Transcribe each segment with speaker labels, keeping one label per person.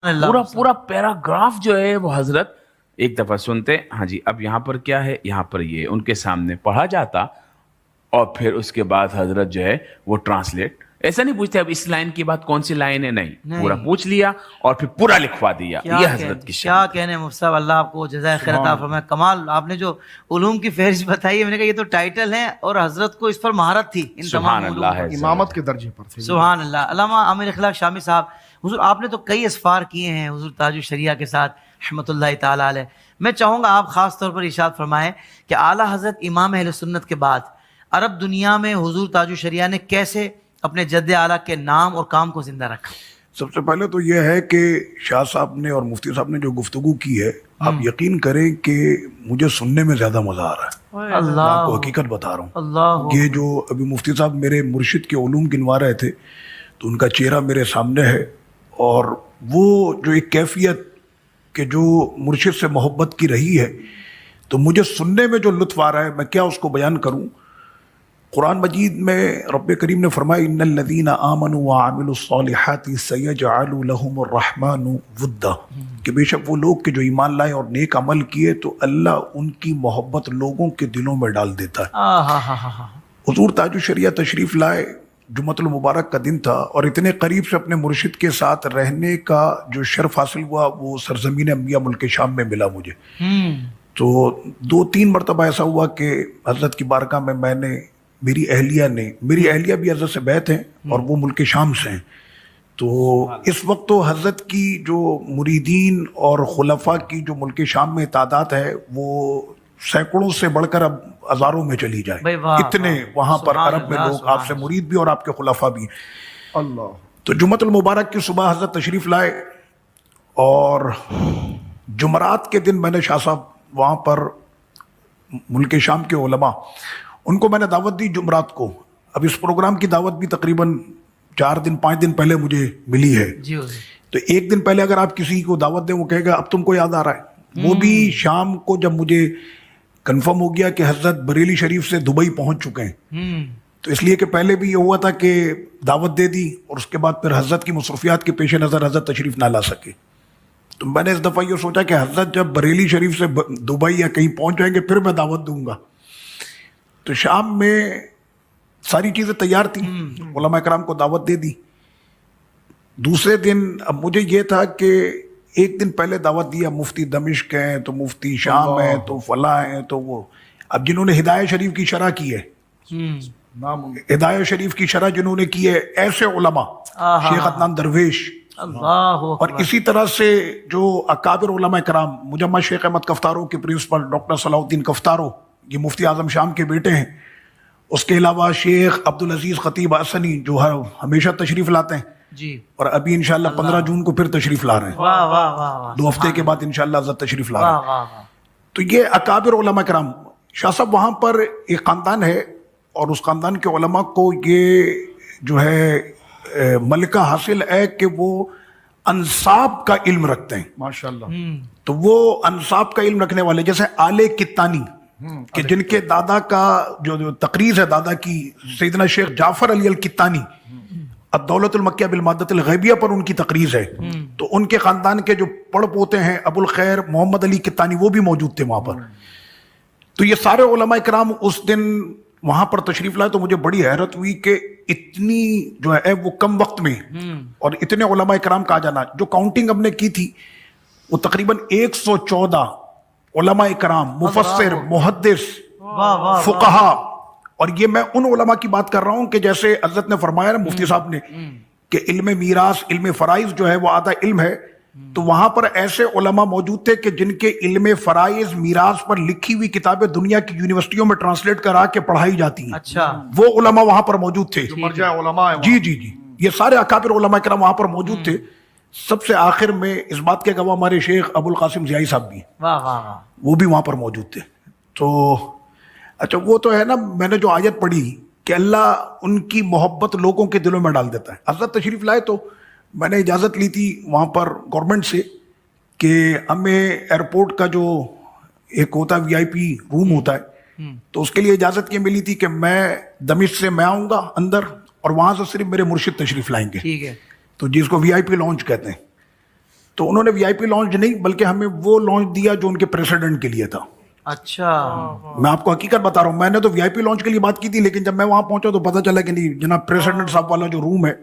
Speaker 1: پورا پورا پیراگراف جو ہے وہ حضرت ایک دفعہ سنتے، ہاں جی اب یہاں پر کیا ہے، یہاں پر یہ ان کے سامنے پڑھا جاتا، اور پھر اس کے بعد حضرت جو ہے وہ ٹرانسلیٹ، ایسا نہیں پوچھتے اب اس لائن کی بات کون سی لائن ہے، نہیں پورا پوچھ لیا اور پھر پورا لکھوا دیا. یہ حضرت کی
Speaker 2: کیا کہنے مفتی صاحب، اللہ آپ کو جزائے خیر عطا فرمائے. کمال آپ نے جو علوم کی فہرست بتائی ہے، میں نے کہا یہ تو ٹائٹل ہے اور حضرت کو اس پر مہارت تھی ان تمام علوم پر،
Speaker 3: امامت کے درجے پر.
Speaker 2: سبحان اللہ. علامہ عامر اخلاق شامی صاحب، حضور آپ نے تو کئی اسفار کیے ہیں حضور تاج الشریعہ کے ساتھ رحمۃ اللہ تعالی علیہ. میں چاہوں گا آپ خاص طور پر ارشاد فرمائیں کہ اعلیٰ حضرت امام اہل سنت کے بعد عرب دنیا میں حضور تاج الشریعہ نے کیسے اپنے جد اعلیٰ کے نام اور کام کو زندہ رکھا؟
Speaker 3: سب سے پہلے تو یہ ہے کہ شاہ صاحب نے اور مفتی صاحب نے جو گفتگو کی ہے، آپ یقین کریں کہ مجھے سننے میں زیادہ مزہ آ رہا ہے.
Speaker 2: اللہ،
Speaker 3: میں آپ کو حقیقت بتا رہا ہوں.
Speaker 2: اللہ،
Speaker 3: یہ جو ابھی مفتی صاحب میرے مرشد کے علوم گنوا رہے تھے تو ان کا چہرہ میرے سامنے ہے، اور وہ جو ایک کیفیت کہ جو مرشد سے محبت کی رہی ہے، تو مجھے سننے میں جو لطف آ رہا ہے میں کیا اس کو بیان کروں. قرآن مجید میں رب کریم نے فرمایا ان الذین آمنوا وعملوا الصالحات سیجعل لهم الرحمن ودا، کہ بے شک وہ لوگ کہ جو ایمان لائے اور نیک عمل کیے تو اللہ ان کی محبت لوگوں کے دلوں میں ڈال دیتا ہے. حضور تاج الشریعہ تشریف لائے، جمعۃ المبارک کا دن تھا، اور اتنے قریب سے اپنے مرشد کے ساتھ رہنے کا جو شرف حاصل ہوا وہ سرزمین انبیاء ملک شام میں ملا مجھے. تو 2-3 مرتبہ ایسا ہوا کہ حضرت کی بارگاہ میں نے میری اہلیہ بھی حضرت سے بیعت ہیں اور وہ ملک شام سے ہیں. تو اس وقت تو حضرت کی جو مریدین اور خلفاء کی جو ملک شام میں تعداد ہے وہ سینکڑوں سے بڑھ کر اب ہزاروں میں چلی جائے، اتنے وہاں پر عرب میں لوگ آپ سے مرید بھی اور آپ کے خلفاء بھی. اللہ. تو جمعۃ المبارک کی صبح حضرت تشریف لائے، اور جمعرات کے دن میں نے شاہ صاحب وہاں پر ملک شام کے علماء ان کو میں نے دعوت دی جمعرات کو. اب اس پروگرام کی دعوت بھی تقریباً 4-5 دن پہلے مجھے ملی ہے. تو ایک دن پہلے اگر آپ کسی کو دعوت دیں وہ کہے گا اب تم کو یاد آ رہا ہے. وہ بھی شام کو جب مجھے کنفرم ہو گیا کہ حضرت بریلی شریف سے دبئی پہنچ چکے ہیں، تو اس لیے کہ پہلے بھی یہ ہوا تھا کہ دعوت دے دی اور اس کے بعد پھر حضرت کی مصروفیات کے پیش نظر حضرت تشریف نہ لا سکے. تو میں نے اس دفعہ یہ سوچا کہ حضرت جب بریلی شریف سے دبئی یا کہیں پہنچ جائیں گے پھر میں دعوت دوں گا. تو شام میں ساری چیزیں تیار تھیں، علماء کرام کو دعوت دے دی. دوسرے دن اب مجھے یہ تھا کہ ایک دن پہلے دعوت دیا، مفتی دمشق ہیں تو مفتی شام ہیں تو فلاں ہیں، تو وہ اب جنہوں نے ہدایت شریف کی شرح کی ہے، ہدایت شریف کی شرح جنہوں نے کی ہے ایسے علماء، شیخ عدنان درویش، اور اسی طرح سے جو اکابر علماء کرام، مجمع شیخ احمد کفتارو کے پرنسپل ڈاکٹر صلاح الدین کفتارو، یہ مفتی اعظم شام کے بیٹے ہیں. اس کے علاوہ شیخ عبدالعزیز خطیب حسنی جو ہمیشہ تشریف لاتے ہیں
Speaker 2: جی، اور
Speaker 3: ابھی انشاءاللہ 15 جون کو پھر تشریف لا رہے ہیں. 2 ہفتے کے بعد انشاءاللہ حضرت تشریف لا رہے ہیں. تو یہ اکابر علماء کرام، شاہ صاحب وہاں پر ایک خاندان ہے، اور اس خاندان کے علماء کو یہ جو ہے ملکہ حاصل ہے کہ وہ انصاب کا علم رکھتے ہیں. ماشاءاللہ. تو وہ انصاب کا علم رکھنے والے جیسے آل کتانی، کہ جن کے دادا کا جو تقریر ہے دادا کی، سیدنا شیخ جعفر علی الکتانی، الدولت المکیہ بالمادۃ الغیبیہ پر ان کی تقریر ہے. تو ان کے خاندان کے جو پڑ پوتے ہیں ابو الخیر محمد علی کتانی، وہ بھی موجود تھے وہاں پر. تو یہ سارے علماء کرام اس دن وہاں پر تشریف لائے. تو مجھے بڑی حیرت ہوئی کہ اتنی جو ہے وہ کم وقت میں اور اتنے علماء کرام کا آ جانا. جو کاؤنٹنگ ہم نے کی تھی وہ تقریباً 114 علماء کرام، مفسر، محدث، فقہا. اور یہ میں ان علماء کی بات کر رہا ہوں کہ جیسے حضرت نے فرمایا نا مفتی صاحب نے کہ علم میراث، علم فرائض جو ہے وہ آدھا علم ہے. تو وہاں پر ایسے علماء موجود تھے کہ جن کے علم فرائض، میراث پر لکھی ہوئی کتابیں دنیا کی یونیورسٹیوں میں ٹرانسلیٹ کرا کے پڑھائی جاتی ہیں.
Speaker 2: اچھا،
Speaker 3: وہ علماء وہاں پر موجود تھے. مرجع علماء ہیں. جی، یہ سارے اکابر علماء کرام وہاں پر موجود تھے. سب سے آخر میں اس بات کے گواہ ہمارے شیخ ابو القاسم ضیائی صاحب بھی، وہ بھی وہاں پر موجود تھے. تو اچھا وہ تو ہے نا، میں نے جو آیت پڑھی کہ اللہ ان کی محبت لوگوں کے دلوں میں ڈال دیتا ہے. حضرت تشریف لائے تو میں نے اجازت لی تھی وہاں پر گورنمنٹ سے کہ ہمیں ایئرپورٹ کا جو ایک ہوتا ہے VIP روم ہوتا ہے، تو اس کے لیے اجازت یہ ملی تھی کہ میں دمشق سے میں آؤں گا اندر، اور وہاں سے صرف میرے مرشد تشریف لائیں گے.
Speaker 2: ٹھیک ہے.
Speaker 3: تو جس کو VIP لانچ کہتے ہیں. تو انہوں نے وی آئی پی لانچ نہیں بلکہ ہمیں وہ لانچ دیا جو ان کے پریسیڈنٹ کے لیے تھا.
Speaker 2: اچھا
Speaker 3: میں آپ کو حقیقت بتا رہا ہوں, میں نے تو وی آئی پی لانچ کے لیے بات کی تھی, لیکن جب میں وہاں پہنچا تو پتا چلا کہ نہیں جناب, پریسیڈنٹ صاحب والا جو روم ہے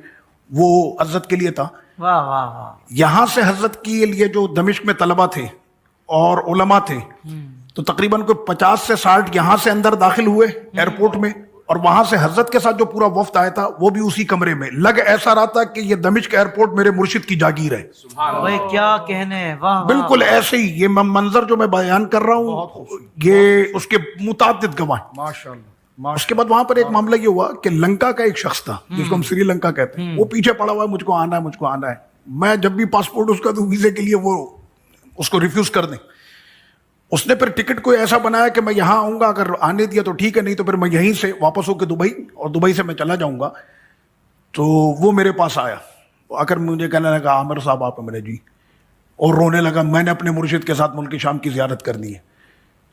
Speaker 3: وہ حضرت کے لیے تھا.
Speaker 2: واہ واہ واہ.
Speaker 3: یہاں سے حضرت کے لیے جو دمشق میں طلبہ تھے اور علماء تھے تو تقریباً کوئی 50 سے 60 یہاں سے اندر داخل ہوئے ایئرپورٹ میں, اور وہاں سے حضرت کے ساتھ جو پورا وفد آیا تھا وہ بھی اسی کمرے میں. لگ ایسا رہا تھا کہ یہ دمشق ایئرپورٹ میرے مرشد کی جاگیر ہے.
Speaker 2: بھائی کیا کہنے, واہ
Speaker 3: بالکل ایسے ہی یہ منظر جو میں بیان کر رہا ہوں یہ اس کے متعدد گواہ. اس کے بعد وہاں پر ایک معاملہ یہ ہوا کہ لنکا کا ایک شخص تھا جس کو ہم سری لنکا کہتے ہیں, وہ پیچھے پڑا ہوا ہے, مجھ کو آنا ہے مجھ کو آنا ہے. میں جب بھی پاسپورٹ اس کا دوں ویزے کے لیے وہ اس کو ریفیوز کر دیں. اس نے پھر ٹکٹ کوئی ایسا بنایا کہ میں یہاں آؤں گا, اگر آنے دیا تو ٹھیک ہے, نہیں تو پھر میں یہیں سے واپس ہو کے دبئی, اور دبئی سے میں چلا جاؤں گا. تو وہ میرے پاس آیا, آ کر مجھے کہنے لگا عامر صاحب آپ ہیں؟ میں نے جی, اور رونے لگا. میں نے اپنے مرشد کے ساتھ ملک شام کی زیارت کرنی ہے.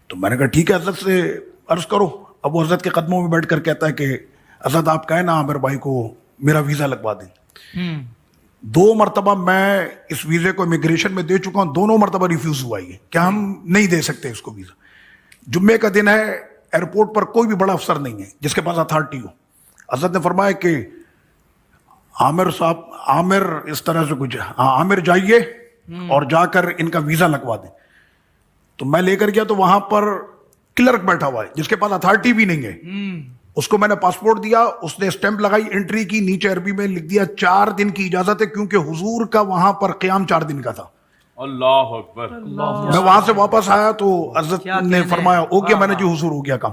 Speaker 3: تو میں نے کہا ٹھیک ہے حضرت سے عرض کرو. اب وہ حضرت کے قدموں میں بیٹھ کر کہتا ہے کہ حضرت آپ کہیں نا عامر بھائی کو میرا ویزا لگوا دیں. 2 مرتبہ میں اس ویزے کو امیگریشن میں دے چکا ہوں, دونوں مرتبہ ریفیوز ہوا ہے کہ ہم نہیں دے سکتے اس کو ویزا. جمعے کا دن ہے, ایئرپورٹ پر کوئی بھی بڑا افسر نہیں ہے جس کے پاس اتھارٹی ہو. حضرت نے فرمایا کہ عامر صاحب, عامر اس طرح سے کچھ, عامر جائیے اور جا کر ان کا ویزا لگوا دیں. تو میں لے کر گیا تو وہاں پر کلرک بیٹھا ہوا ہے جس کے پاس اتھارٹی بھی نہیں ہے. اس کو میں نے پاسپورٹ دیا, اس نے اسٹیمپ لگائی, انٹری کی, نیچے عربی میں لکھ دیا 4 دن کی اجازت ہے, کیونکہ حضور کا وہاں پر قیام 4 دن کا تھا.
Speaker 1: اللہ اکبر.
Speaker 3: میں وہاں سے واپس آیا تو حضرت نے فرمایا اوکے, میں نے جی حضور ہو گیا کام.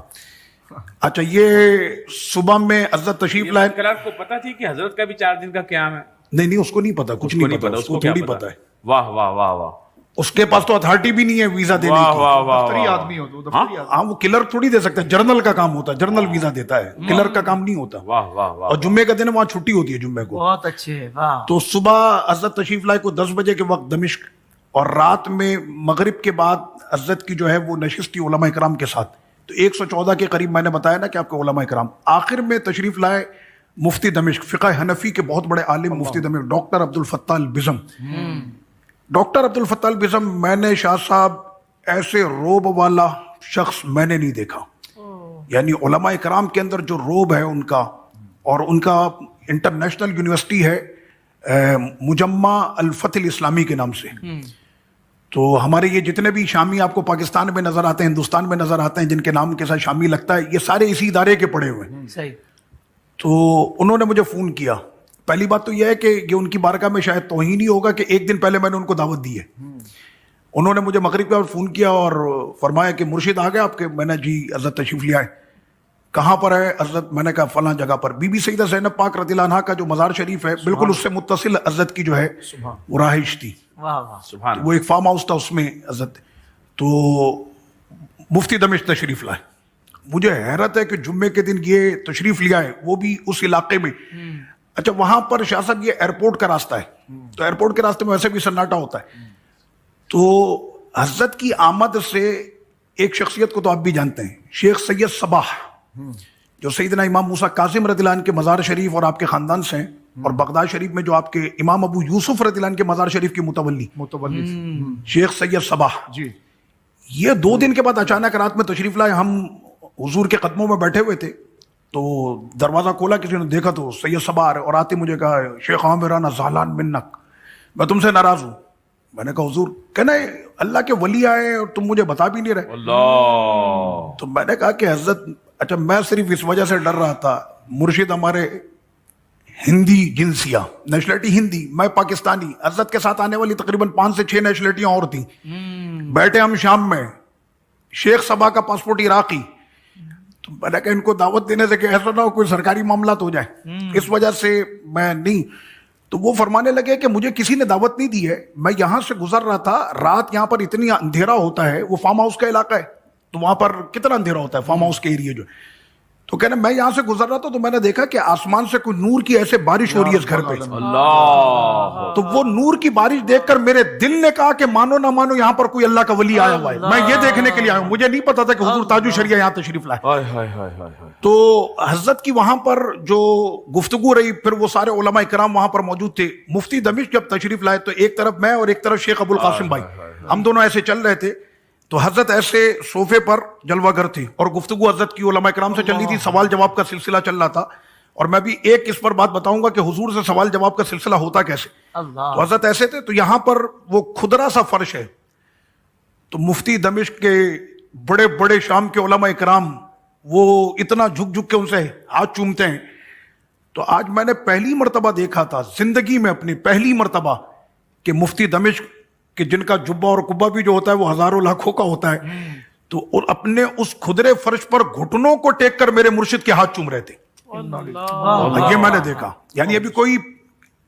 Speaker 3: اچھا یہ صبح میں حضرت تشریف لائے.
Speaker 1: کلرک کو پتا تھی کہ حضرت کا بھی 4 دن کا قیام ہے؟
Speaker 3: نہیں اس کو نہیں پتا, کچھ نہیں پتا, اس کو تھوڑی پتا ہے.
Speaker 1: واہ واہ واہ واہ.
Speaker 3: اس کے پاس تو اتھارٹی بھی نہیں ہے ویزا دینے کی.
Speaker 4: دفتری آدمی ہو تو دفتری آدمی.
Speaker 3: ہاں وہ کلرک تھوڑی دے سکتا ہے, جرنل کا کام ہوتا ہے, جرنل ویزا دیتا ہے, کلرک کا کام نہیں ہوتا.
Speaker 1: واہ واہ واہ.
Speaker 3: اور جمعے کا دن وہاں چھٹی ہوتی ہے جمعے کو.
Speaker 2: بہت اچھے, واہ.
Speaker 3: تو صبح حضرت تشریف لائے کو 10 بجے کے وقت دمشق, اور رات میں مغرب کے بعد حضرت کی جو ہے وہ نشست تھی علماء کرام کے ساتھ. تو 114 کے قریب میں نے بتایا نا کہ آپ کے علماء کرام. آخر میں تشریف لائے مفتی دمشق, فقہ حنفی کے بہت بڑے عالم مفتی دمشق, ڈاکٹر عبد الفتاح البزم. ڈاکٹر عبد الفتاح البزم, میں نے شاہ صاحب ایسے روب والا شخص میں نے نہیں دیکھا. یعنی علماء کرام کے اندر جو روب ہے ان کا, اور ان کا انٹرنیشنل یونیورسٹی ہے مجمع الفتح الاسلامی کے نام سے. تو ہمارے یہ جتنے بھی شامی آپ کو پاکستان میں نظر آتے ہیں, ہندوستان میں نظر آتے ہیں, جن کے نام کے ساتھ شامی لگتا ہے, یہ سارے اسی ادارے کے پڑھے ہوئے ہیں.
Speaker 2: صحیح.
Speaker 3: تو انہوں نے مجھے فون کیا. پہلی بات تو یہ ہے کہ یہ ان کی بارگاہ میں شاید توہین ہی ہوگا کہ 1 دن پہلے میں نے ان کو دعوت دی ہے. انہوں نے مجھے مغرب کے وقت فون کیا اور فرمایا کہ مرشد آ گئے آپ کے. میں نے جی حضرت تشریف لے آئے. کہاں پر ہے حضرت؟ میں نے کہا فلاں جگہ پر. بی بی سیدہ زینب پاک رضی اللہ عنہا کا جو مزار شریف ہے بالکل اس سے متصل حضرت کی جو ہے وہ رہائش تھی.
Speaker 2: واہ واہ.
Speaker 1: سبحان.
Speaker 3: وہ ایک فارم ہاؤس تھا, اس میں حضرت. تو مفتی دمشق تشریف لائے. مجھے حیرت ہے کہ جمعے کے دن یہ تشریف لیا ہے, وہ بھی اس علاقے میں. اچھا وہاں پر شاہ صاحب یہ ایئرپورٹ کا راستہ ہے, تو ایئرپورٹ کے راستے میں ویسے بھی سناٹا ہوتا ہے. تو حضرت کی آمد سے ایک شخصیت کو تو آپ بھی جانتے ہیں, شیخ سید صباح, جو سیدنا امام موسیٰ کاظم رضی اللہ عنہ کے مزار شریف اور آپ کے خاندان سے ہیں, اور بغداد شریف میں جو آپ کے امام ابو یوسف رضی اللہ عنہ کے مزار شریف کی متولی شیخ سید صباح
Speaker 4: جی.
Speaker 3: یہ 2 دن کے بعد اچانک رات میں تشریف لائے. ہم حضور کے قدموں میں بیٹھے ہوئے تھے, تو دروازہ کھولا, کسی نے دیکھا تو سید صباح آ رہے, اور آتے مجھے کہا شیخ عامر انا زعلان منک, میں تم سے ناراض ہوں. میں نے کہا حضور, کہنا اللہ کے ولی آئے اور تم مجھے بتا بھی نہیں رہے.
Speaker 1: اللہ.
Speaker 3: تو میں نے کہا کہ حضرت اچھا میں صرف اس وجہ سے ڈر رہا تھا, مرشد ہمارے ہندی جنسیہ, نیشنلٹی ہندی, میں پاکستانی. حضرت کے ساتھ آنے والی تقریباً 5 سے 6 نیشنلٹیاں اور تھیں. بیٹھے ہم شام میں, شیخ صبا کا پاسپورٹ عراقی. تو میں نے کہا ان کو دعوت دینے سے کہ ایسا نہ ہو کوئی سرکاری معاملات ہو جائے, اس وجہ سے میں نہیں. تو وہ فرمانے لگے کہ مجھے کسی نے دعوت نہیں دی ہے, میں یہاں سے گزر رہا تھا, رات یہاں پر اتنی اندھیرا ہوتا ہے, وہ فارم ہاؤس کا علاقہ ہے, تو وہاں پر کتنا اندھیرا ہوتا ہے فارم ہاؤس کے ایریا جو. تو کہنا میں یہاں سے گزر رہا تھا تو میں نے دیکھا کہ آسمان سے کوئی نور کی ایسے بارش ہو رہی ہے اس گھر پہ.
Speaker 1: اللہ.
Speaker 3: تو وہ نور کی بارش دیکھ کر میرے دل نے کہا کہ مانو نہ مانو یہاں پر کوئی اللہ کا ولی آیا ہوا ہے. میں یہ دیکھنے کے لیے آیا ہوں, مجھے نہیں پتا تھا کہ حضور تاج الشریعہ یہاں تشریف لائے.
Speaker 1: ہائے ہائے ہائے ہائے ہائے.
Speaker 3: تو حضرت کی وہاں پر جو گفتگو رہی, پھر وہ سارے علماء کرام وہاں پر موجود تھے. مفتی دمشق جب تشریف لائے تو ایک طرف میں اور ایک طرف شیخ ابو القاسم بھائی, ہم دونوں ایسے چل رہے تھے. تو حضرت ایسے صوفے پر جلوہ گر تھی اور گفتگو حضرت کی علماء کرام سے چل رہی تھی, سوال جواب کا سلسلہ چل رہا تھا. اور میں بھی ایک اس پر بات بتاؤں گا کہ حضور سے سوال جواب کا سلسلہ ہوتا کیسے. تو حضرت ایسے تھے, تو یہاں پر وہ کھدرا سا فرش ہے. تو مفتی دمشق کے بڑے بڑے شام کے علماء کرام وہ اتنا جھک جھک کے ان سے ہاتھ چومتے ہیں. تو آج میں نے پہلی مرتبہ دیکھا تھا زندگی میں, اپنی پہلی مرتبہ, کہ مفتی دمشق کہ جن کا جبہ اور قبہ بھی جو ہوتا ہے وہ ہزاروں لاکھوں کا ہوتا ہے, تو اور اپنے اس کھدرے فرش پر گھٹنوں کو ٹیک کر میرے مرشد کے ہاتھ چوم رہے تھے. یہ میں نے دیکھا. یعنی ابھی کوئی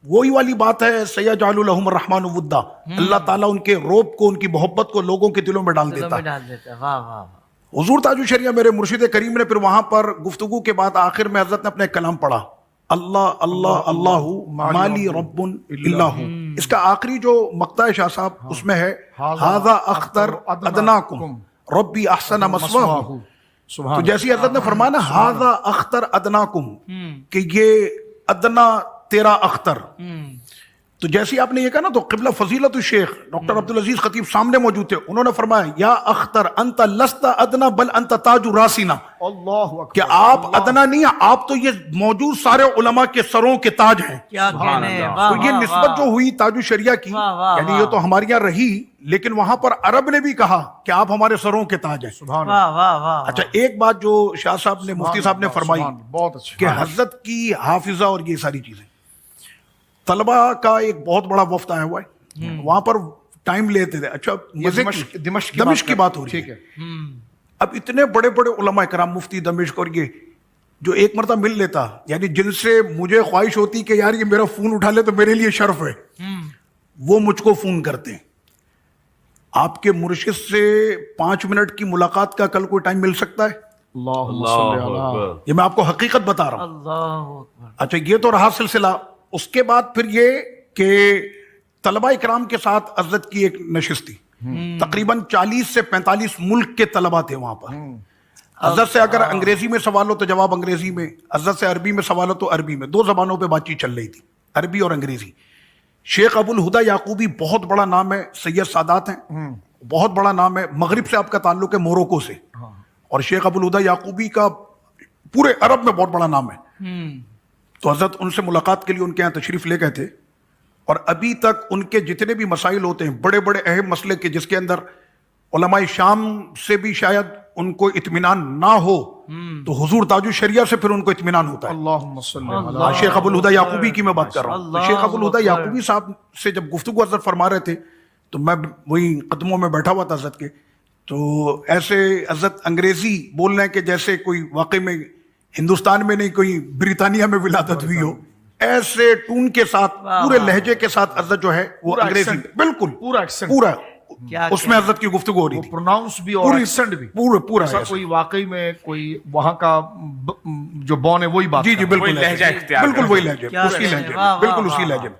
Speaker 3: وہی والی بات ہے, سیجعل لہم الرحمن ودا, اللہ تعالیٰ ان کے روب کو, ان کی محبت کو لوگوں کے دلوں میں ڈال دیتا ہے. حضور تاج الشریعہ میرے مرشد کریم نے پھر وہاں پر گفتگو کے بعد آخر میں حضرت نے اپنا ایک کلام پڑھا, اللہ اللہ اللہ مالی رب اللہ. اس کا آخری جو مقطع ہے شاہ صاحب, اس میں ہے ھذا اختر ادناکم ربی احسن مثواہ. تو جیسی حضرت نے فرمایا نا ھذا اختر ادناکم, کہ یہ ادنا تیرا اختر. تو جیسی آپ نے یہ کہا نا, تو قبلہ فضیلت الشیخ ڈاکٹر عبدالعزیز خطیب سامنے موجود تھے, انہوں نے فرمایا یا اختر انت لست ادنا بل انت تاج راسینا.
Speaker 4: اللہ اکبر.
Speaker 3: کہ آپ ادنا نہیں ہیں, آپ تو یہ موجود سارے علماء کے سروں کے تاج ہیں. تو یہ نسبت جو ہوئی تاج الشریعہ کی, یعنی یہ تو ہمارے یہاں رہی, لیکن وہاں پر عرب نے بھی کہا کہ آپ ہمارے سروں کے تاج ہیں. اچھا, ایک بات جو شاہ صاحب نے, مفتی صاحب نے فرمائی
Speaker 4: بہت اچھا
Speaker 3: کہ حضرت کی حافظہ اور یہ ساری چیزیں, طلبہ کا ایک بہت بڑا وفد آیا ہوا ہے وہاں پر, ٹائم لیتے تھے. اچھا, دمشق کی بات ہو رہی ہے. اب اتنے بڑے بڑے علماء کرام, مفتی دمشق اور یہ جو ایک مرتبہ مل لیتا, یعنی جن سے مجھے خواہش ہوتی کہ یار یہ میرا فون اٹھا لے تو میرے لیے شرف ہے, وہ مجھ کو فون کرتے ہیں. آپ کے مرشد سے 5 منٹ کی ملاقات کا کل کوئی ٹائم مل سکتا ہے؟ یہ میں آپ کو حقیقت بتا رہا ہوں. اچھا, یہ تو رہا سلسلہ. اس کے بعد پھر یہ کہ طلبہ اکرام کے ساتھ حضرت کی ایک نشست تھی, تقریباً 40 سے 45 ملک کے طلبہ تھے وہاں پر. حضرت سے اگر انگریزی میں سوال ہو تو جواب انگریزی میں, حضرت سے عربی میں سوال ہو تو عربی میں. 2 زبانوں پہ بات چیت چل رہی تھی, عربی اور انگریزی. شیخ ابو الہدیٰ یعقوبی بہت بڑا نام ہے, سید سادات ہیں, بہت بڑا نام ہے. مغرب سے آپ کا تعلق ہے, موروکو سے. اور شیخ ابو الہدیٰ یعقوبی کا پورے عرب میں بہت بڑا نام ہے. تو حضرت ان سے ملاقات کے لیے ان کے یہاں تشریف لے گئے تھے, اور ابھی تک ان کے جتنے بھی مسائل ہوتے ہیں, بڑے بڑے اہم مسئلے کے, جس کے اندر علماء شام سے بھی شاید ان کو اطمینان نہ ہو, تو حضور تاج الشریعہ سے پھر ان کو اطمینان ہوتا ہے.
Speaker 4: اللہم صلی اللہ.
Speaker 3: شیخ ابو الہدیٰ یعقوبی کی میں بات کر رہا ہوں. شیخ ابو الہدیٰ یعقوبی صاحب سے جب گفتگو حضرت فرما رہے تھے تو میں وہی قدموں میں بیٹھا ہوا تھا حضرت کے. تو ایسے حضرت انگریزی بول رہے ہیں کہ جیسے کوئی واقعی میں ہندوستان میں نہیں, کوئی برطانیہ میں ولادت ہوئی ہو. ایسے ٹون کے ساتھ, پورے لہجے کے ساتھ حضرت جو ہے وہ انگریزی بالکل پورا اس میں حضرت کی گفتگو ہو رہی تھی.
Speaker 4: پروناؤنس بھی اور ایکسنٹ بھی
Speaker 3: پورا
Speaker 4: ایسا کوئی واقعی میں کوئی وہاں کا جو بون ہے وہی بات.
Speaker 3: جی بالکل بالکل وہی لہجے, اسی لہجے, بالکل اسی لہجے میں.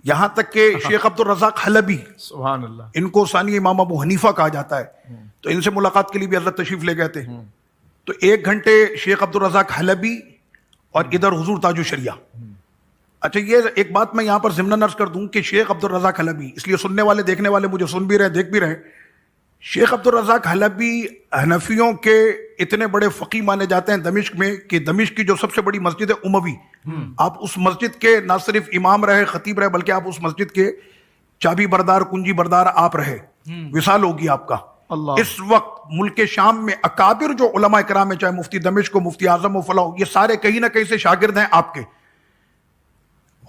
Speaker 3: یہاں تک کہ شیخ عبد الرزاق حلبی,
Speaker 4: سبحان اللہ,
Speaker 3: ان کو ثانی امام ابو حنیفہ کہا جاتا ہے, تو ان سے ملاقات کے لیے بھی حضرت تشریف لے گئے تھے. تو 1 گھنٹے شیخ عبد الرزاق حلبی اور ادھر حضور تاج الشریعہ. اچھا, یہ ایک بات میں یہاں پر ضمناً عرض کر دوں کہ شیخ عبد الرزاق حلبی, اس لیے سننے والے دیکھنے والے مجھے سن بھی رہے دیکھ بھی رہے, شیخ عبد الرزاق حلبی حنفیوں کے اتنے بڑے فقی مانے جاتے ہیں دمشق میں, کہ دمشق کی جو سب سے بڑی مسجد ہے اموی, آپ اس مسجد کے نہ صرف امام رہے, خطیب رہے, بلکہ آپ اس مسجد کے چابی بردار, کنجی بردار آپ رہے. وصال ہوگی آپ کا. اس وقت ملک شام میں اکابر جو علماء کرام ہیں, چاہے مفتی دمشق ہو, مفتی اعظم ہو, فلاں, یہ سارے کہیں نہ کہیں سے شاگرد ہیں آپ کے.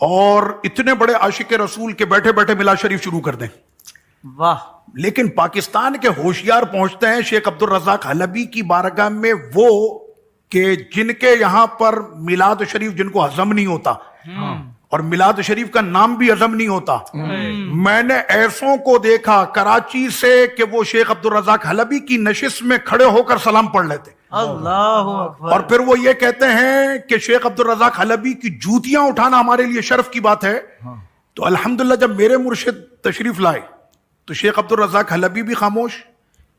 Speaker 3: اور اتنے بڑے عاشق رسول کے بیٹھے بیٹھے ملاد شریف شروع کر دیں.
Speaker 2: واہ.
Speaker 3: لیکن پاکستان کے ہوشیار پہنچتے ہیں شیخ عبد الرزاق حلبی کی بارگاہ میں, وہ کہ جن کے یہاں پر میلاد شریف جن کو ہضم نہیں ہوتا, اور میلاد شریف کا نام بھی ہضم نہیں ہوتا. میں نے ایسوں کو دیکھا کراچی سے کہ وہ شیخ عبد الرزاق حلبی کی نشست میں کھڑے ہو کر سلام پڑھ لیتے.
Speaker 2: اللہ اکبر.
Speaker 3: اور پھر وہ یہ کہتے ہیں کہ شیخ عبد الرزاق حلبی کی جوتیاں اٹھانا ہمارے لیے شرف کی بات ہے. تو الحمدللہ جب میرے مرشد تشریف لائے تو شیخ عبد الرزاق حلبی بھی خاموش،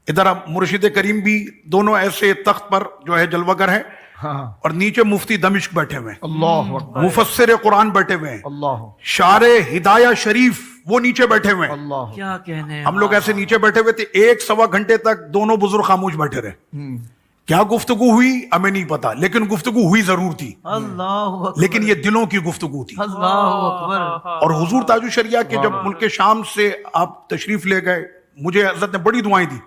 Speaker 3: ادھر مرشد کریم بھی، دونوں ایسے تخت پر جو ہے جلوہ گر ہیں، اور نیچے مفتی دمشق بیٹھے ہوئے ہیں،
Speaker 4: اللہ اکبر،
Speaker 3: مفسر قرآن بیٹھے ہوئے ہیں،
Speaker 4: اللہ
Speaker 3: شارع ہدایہ شریف وہ نیچے بیٹھے ہوئے ہیں.
Speaker 4: اللہ.
Speaker 2: کیا کہنے ہیں.
Speaker 3: ہم لوگ ایسے نیچے بیٹھے ہوئے تھے، 1-1.25 گھنٹے تک دونوں بزرگ خاموش بیٹھے رہے. کیا گفتگو ہوئی ہمیں نہیں پتا، لیکن گفتگو ہوئی ضرور تھی،
Speaker 2: اللہ اکبر.
Speaker 3: لیکن یہ دلوں کی گفتگو تھی.
Speaker 2: اللہ اکبر.
Speaker 3: اور حضور تاج الشریعہ کے جب ملک شام سے آپ تشریف لے گئے، مجھے حضرت نے بڑی دعائیں دی،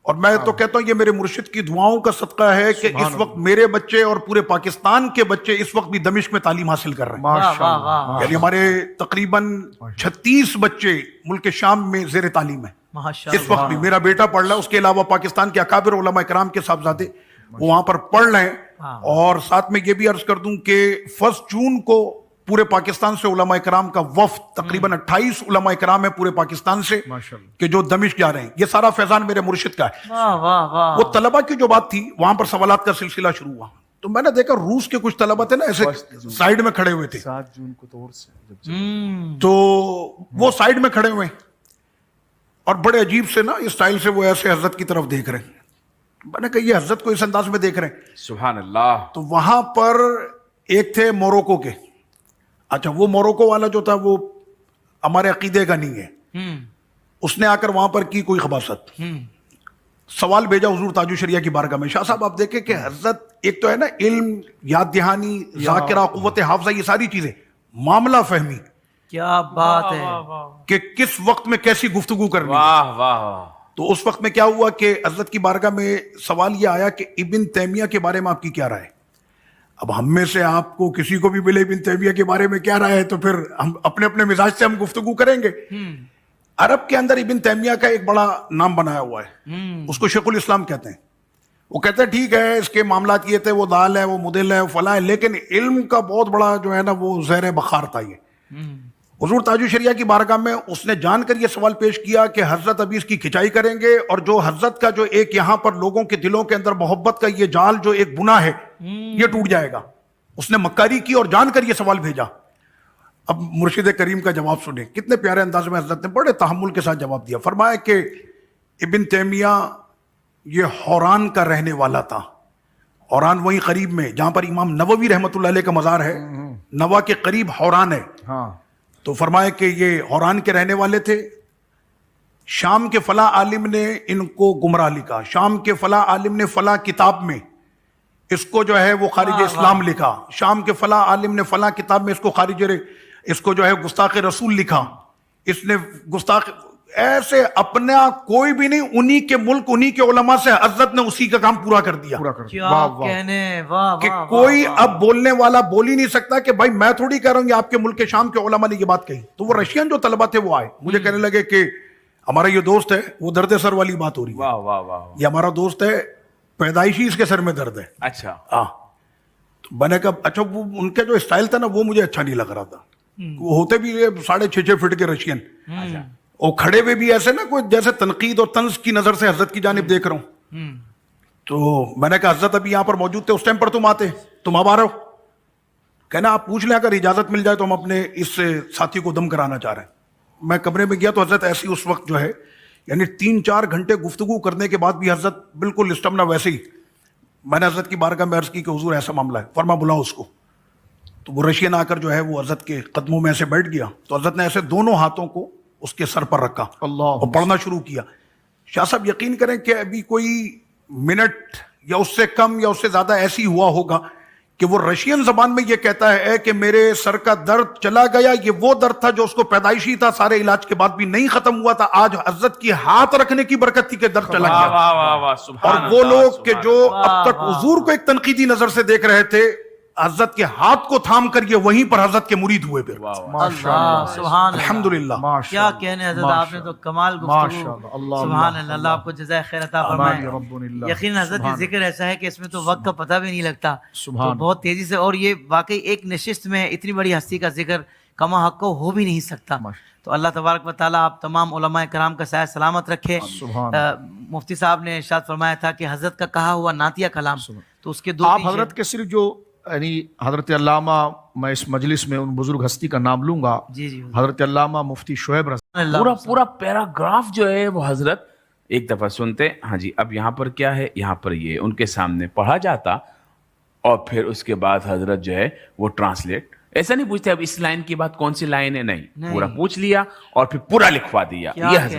Speaker 3: اور میں تو کہتا ہوں یہ میرے مرشد کی دعاؤں کا صدقہ ہے کہ اس وقت میرے بچے اور پورے پاکستان کے بچے اس وقت بھی دمشق میں تعلیم حاصل کر رہے ہیں.
Speaker 4: ماشاء
Speaker 2: واہ،
Speaker 4: اللہ.
Speaker 2: واہ،
Speaker 3: یعنی ہمارے تقریباً 36 بچے ملک شام میں زیر تعلیم ہیں
Speaker 2: ماشاء
Speaker 3: اس وقت بھی. میرا بیٹا پڑھ رہا ہے، اس کے علاوہ پاکستان کے اکابر علماء کرام کے صاحبزادے وہ وہاں پر پڑھ رہے ہیں. اور ساتھ میں یہ بھی عرض کر دوں کہ 1 جون کو پورے پاکستان سے علماء کرام کا وفد، تقریباً 28 علماء کرام ہے پورے پاکستان سے کہ جو دمشق جا رہے ہیں. یہ سارا فیضان میرے مرشد کا ہے.
Speaker 2: واہ واہ واہ.
Speaker 3: وہ طلبہ کی جو بات تھی وہاں پر سوالات کا سلسلہ شروع ہوا، تو میں نے دیکھا روس کے کچھ طلبہ تھے نا ایسے سائیڈ میں کھڑے ہوئے تھے،
Speaker 1: 7 جون کو تو اور سے
Speaker 3: تو وہ سائیڈ میں کھڑے ہوئے اور بڑے عجیب سے نا اسٹائل سے وہ ایسے حضرت کی طرف دیکھ رہے ہیں. میں نے کہا یہ حضرت کو اس انداز میں دیکھ رہے ہیں.
Speaker 1: سبحان اللہ.
Speaker 3: تو وہاں پر ایک تھے موروکو کے. اچھا وہ موروکو والا جو تھا وہ ہمارے عقیدے کا نہیں ہے. اس نے آ کر وہاں پر کی کوئی خباثت، سوال بھیجا حضور تاج الشریعہ کی بارگاہ میں. شاہ صاحب آپ دیکھیں کہ حضرت ایک تو ہے نا علم، یاد دہانی، ذاکرہ، قوت حافظہ، یہ ساری چیزیں، معاملہ فہمی،
Speaker 2: کیا بات ہے.
Speaker 3: کہ کس وقت میں کیسی گفتگو کرنی.
Speaker 1: واہ واہ.
Speaker 3: تو اس وقت میں کیا ہوا کہ حضرت کی بارگاہ میں سوال یہ آیا کہ ابن تیمیہ کے بارے میں آپ کی کیا رائے ہے. اب ہم میں سے آپ کو کسی کو بھی ملے ابن تیمیہ کے بارے میں کیا رائے ہے تو پھر ہم اپنے اپنے مزاج سے ہم گفتگو کریں گے. عرب کے اندر ابن تیمیہ کا ایک بڑا نام بنایا ہوا ہے، اس کو شیخ الاسلام کہتے ہیں. وہ کہتے ہیں ٹھیک ہے اس کے معاملات یہ تھے، وہ دال ہے، وہ مدل ہے، وہ فلاں ہے، لیکن علم کا بہت بڑا جو ہے نا وہ زیر بخار تھا. یہ حضور تاج الشریعہ کی بارگاہ میں اس نے جان کر یہ سوال پیش کیا کہ حضرت ابھی اس کی کھچائی کریں گے، اور جو حضرت کا جو ایک یہاں پر لوگوں کے دلوں کے اندر محبت کا یہ جال جو ایک بنا ہے یہ ٹوٹ جائے گا. اس نے مکاری کی اور جان کر یہ سوال بھیجا. اب مرشد کریم کا جواب سنیں، کتنے پیارے انداز میں حضرت نے بڑے تحمل کے ساتھ جواب دیا. فرمایا کہ ابن تیمیہ یہ حوران کا رہنے والا تھا. حوران وہی قریب میں جہاں پر امام نووی رحمۃ اللہ علیہ کا مزار ہے، نوا کے قریب حوران ہے. تو فرمایا کہ یہ حوران کے رہنے والے تھے. شام کے فلاں عالم نے ان کو گمراہ لکھا، شام کے فلاں عالم نے فلاں کتاب میں اس کو جو ہے وہ خارج اسلام لکھا، شام کے فلاں عالم نے فلاں کتاب میں اس کو جو ہے گستاخ رسول لکھا، اس نے گستاخ، ایسے اپنا کوئی بھی نہیں، انہی کے ملک انہی کے علماء سے حضرت نے اسی کا کام پورا کر دیا.
Speaker 2: کیا کہنے. واہ
Speaker 3: کہ
Speaker 2: واہ.
Speaker 3: کوئی اب بولنے والا بول ہی نہیں سکتا کہ بھائی میں تھوڑی کہہ رہا ہوں یہ آپ کے ملک شام کے علماء نے یہ بات کہی. تو وہ رشین جو طلبہ تھے وہ آئے، مجھے کہنے لگے کہ ہمارا یہ دوست ہے، وہ درد سر والی بات ہو رہی ہے.
Speaker 1: واہ واہ واہ.
Speaker 3: یہ ہمارا دوست ہے، پیدائشی اس کے سر میں درد ہے.
Speaker 1: اچھا.
Speaker 3: ہاں. تو میں نے کہا اچھا وہ ان کا جو اسٹائل تھا نا وہ مجھے اچھا نہیں لگ رہا تھا. وہ ہوتے بھی 6.5 فٹ کے رشین، اور کھڑے ہوئے بھی ایسے نا کوئی جیسے تنقید اور طنز کی نظر سے حضرت کی جانب دیکھ رہا ہوں. تو میں نے کہا حضرت ابھی یہاں پر موجود تھے، اس ٹائم پر تم آتے، تم اب آ رہے ہو؟ کہنا آپ پوچھ لیں، اگر اجازت مل جائے تو ہم اپنے اس ساتھی کو دم کرانا چاہ رہے ہیں. میں کمرے میں گیا تو حضرت ایسی اس وقت جو ہے یعنی 3-4 گھنٹے گفتگو کرنے کے بعد بھی حضرت بالکل اسٹمنا ویسے ہی. میں نے حضرت کی بارگاہ میں عرض کی کہ حضور ایسا معاملہ ہے، فرما بلاؤ اس کو. تو وہ رشین آ کر جو ہے وہ حضرت کے قدموں میں ایسے بیٹھ گیا. تو حضرت نے ایسے دونوں ہاتھوں کو اس کے سر پر رکھا اور پڑھنا شروع کیا. شاہ صاحب یقین کریں کہ ابھی کوئی منٹ یا اس سے کم یا اس سے زیادہ ایسی ہوا ہوگا کہ وہ رشین زبان میں یہ کہتا ہے کہ میرے سر کا درد چلا گیا. یہ وہ درد تھا جو اس کو پیدائشی تھا، سارے علاج کے بعد بھی نہیں ختم ہوا تھا. آج حضرت کی ہاتھ رکھنے کی برکت تھی کہ درد چلا گیا.
Speaker 1: واہ واہ واہ. سبحان
Speaker 3: اور وہ
Speaker 1: اللہ،
Speaker 3: لوگ کہ
Speaker 1: سبحان
Speaker 3: جو
Speaker 1: اللہ.
Speaker 3: اب تک حضور کو ایک تنقیدی نظر سے دیکھ رہے تھے، حضرت کے ہاتھ کو تھام کر یہ وہیں پر حضرت کے مرید ہوئے. پھر
Speaker 2: اللہ سبحان اللہ.
Speaker 3: الحمدللہ.
Speaker 2: کیا کہنے حضرت، آپ نے تو کمال گفتگو. سبحان اللہ. اللہ آپ کو جزائے خیر عطا فرمائے. یقین حضرت یہ ذکر ایسا ہے کہ اس میں تو وقت کا پتہ بھی نہیں لگتا، تو بہت تیزی سے. اور یہ واقعی ایک نشست میں اتنی بڑی ہستی کا ذکر کما حق کو ہو بھی نہیں سکتا. تو اللہ تبارک و تعالیٰ آپ تمام علماء کرام کا سایہ سلامت رکھے. مفتی صاحب نے ارشاد فرمایا تھا کہ حضرت کا کہا ہوا نعتیہ کلام تو اس کے دو
Speaker 4: آپ
Speaker 2: تین
Speaker 4: حضرت کے صرف جو یعنی حضرت علامہ، میں اس مجلس میں ان بزرگ ہستی کا نام لوں گا،
Speaker 2: جی جی
Speaker 4: حضرت علامہ مفتی شعیب رضا،
Speaker 2: اللہ
Speaker 1: پورا پورا پیراگراف جو ہے وہ حضرت ایک دفعہ سنتے، ہاں جی اب یہاں پر کیا ہے، یہاں پر یہ ان کے سامنے پڑھا جاتا اور پھر اس کے بعد حضرت جو ہے وہ ٹرانسلیٹ، ایسا نہیں پوچھتے اب اس لائن کی بات کون سی لائن ہے، نہیں پورا پوچھ لیا اور پھر پورا لکھوا دیا،
Speaker 2: کیا
Speaker 1: یہ
Speaker 2: کہ-
Speaker 1: حضرت